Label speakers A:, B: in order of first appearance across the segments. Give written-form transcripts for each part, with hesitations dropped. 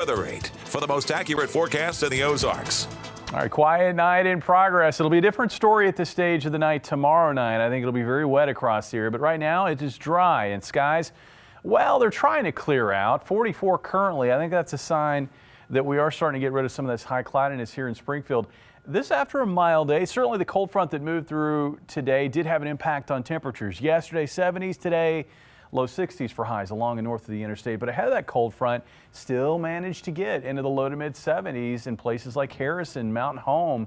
A: Weather 8 for the most accurate forecast in the Ozarks.
B: All right, quiet night in progress. It'll be a different story at this stage of the night tomorrow night. I think it'll be very wet across the area, but right now it is dry and skies, well, they're trying to clear out. 44 currently. I think that's a sign that we are starting to get rid of some of this high cloudiness here in Springfield. This after a mild day. Certainly the cold front that moved through today did have an impact on temperatures. Yesterday 70s, today low 60s for highs along and north of the interstate, but ahead of that cold front still managed to get into the low to mid 70s in places like Harrison, Mountain Home,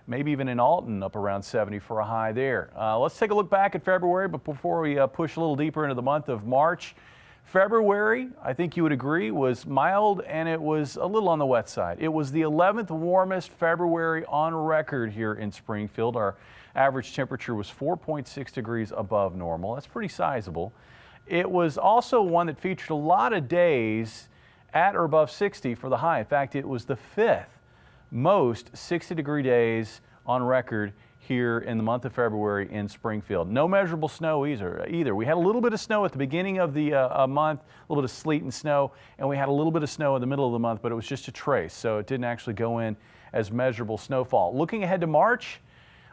B: maybe even in Alton up around 70 for a high there. Let's take a look back at February, but before we push a little deeper into the month of March, February, I think you would agree, was mild and it was a little on the wet side. It was the 11th warmest February on record here in Springfield. Our average temperature was 4.6 degrees above normal. That's pretty sizable. It was also one that featured a lot of days at or above 60 for the high. In fact, it was the 5th most 60-degree days on record here in the month of February in Springfield. No measurable snow either. We had a little bit of snow at the beginning of the month, a little bit of sleet and snow, and we had a little bit of snow in the middle of the month, but it was just a trace, so it didn't actually go in as measurable snowfall. Looking ahead to March,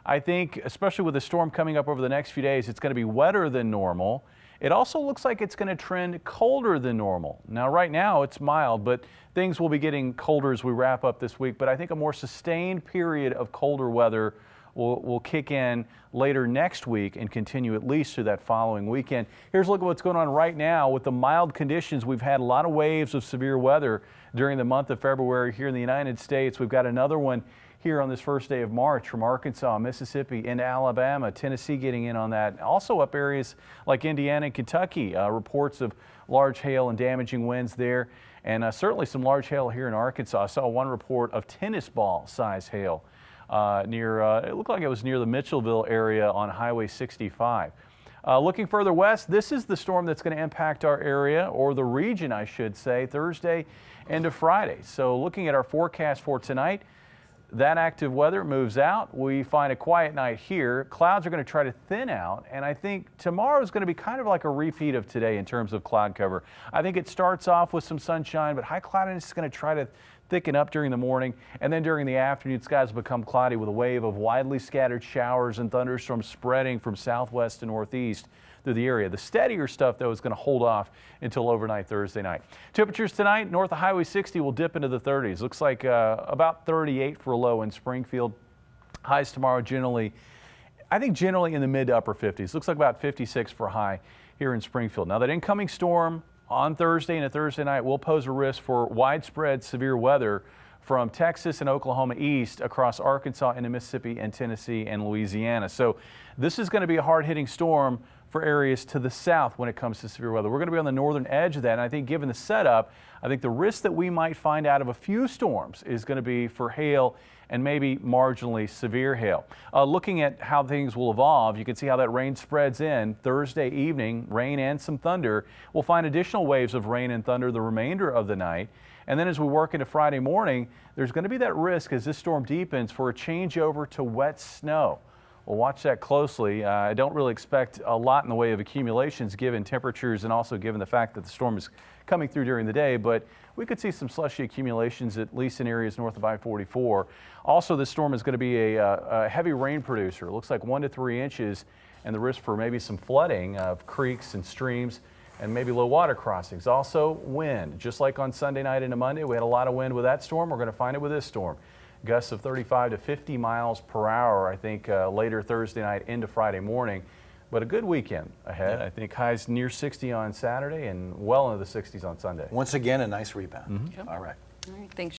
B: I think, especially with the storm coming up over the next few days, it's going to be wetter than normal. It also looks like it's going to trend colder than normal. Now, right now it's mild, but things will be getting colder as we wrap up this week. But I think a more sustained period of colder weather will kick in later next week and continue at least through that following weekend. Here's a look at what's going on right now with the mild conditions. We've had a lot of waves of severe weather during the month of February here in the United States. We've got another one here on this first day of March from Arkansas, Mississippi, into Alabama, Tennessee getting in on that. Also up areas like Indiana and Kentucky, reports of large hail and damaging winds there, and certainly some large hail here in Arkansas. I saw one report of tennis ball size hail near, it looked like it was near the Mitchellville area on Highway 65. Looking further west, this is the storm that's going to impact our area, or the region I should say, Thursday into Friday. So looking at our forecast for tonight, that active weather moves out. We find a quiet night here. Clouds are going to try to thin out, and I think tomorrow is going to be kind of like a repeat of today in terms of cloud cover. I think it starts off with some sunshine, but high cloudiness is going to try to thicken up during the morning, and then during the afternoon, skies will become cloudy with a wave of widely scattered showers and thunderstorms spreading from southwest to northeast through the area. The steadier stuff, though, is going to hold off until overnight Thursday night. Temperatures tonight, north of Highway 60 will dip into the 30s. Looks like about 38 for a low in Springfield. Highs tomorrow generally in the mid to upper 50s. Looks like about 56 for a high here in Springfield. Now, that incoming storm on Thursday and a Thursday night will pose a risk for widespread severe weather from Texas and Oklahoma east across Arkansas into Mississippi and Tennessee and Louisiana. So this is going to be a hard-hitting storm for areas to the south when it comes to severe weather. We're going to be on the northern edge of that, and I think given the setup, I think the risk that we might find out of a few storms is going to be for hail and maybe marginally severe hail. Looking at how things will evolve, you can see how that rain spreads in Thursday evening, rain and some thunder. We'll find additional waves of rain and thunder the remainder of the night. And then as we work into Friday morning, there's going to be that risk as this storm deepens for a changeover to wet snow. We'll watch that closely. I don't really expect a lot in the way of accumulations given temperatures and also given the fact that the storm is coming through during the day, but we could see some slushy accumulations at least in areas north of I-44. Also, this storm is going to be a heavy rain producer. It looks like 1 to 3 inches, and the risk for maybe some flooding of creeks and streams and maybe low water crossings. Also wind, just like on Sunday night into Monday, we had a lot of wind with that storm. We're going to find it with this storm. Gusts of 35 to 50 miles per hour, I think, later Thursday night into Friday morning. But a good weekend ahead. I think highs near 60 on Saturday and well into the 60s on Sunday.
C: Once again, a nice rebound.
B: Yep.
C: All right.
D: All right, thanks.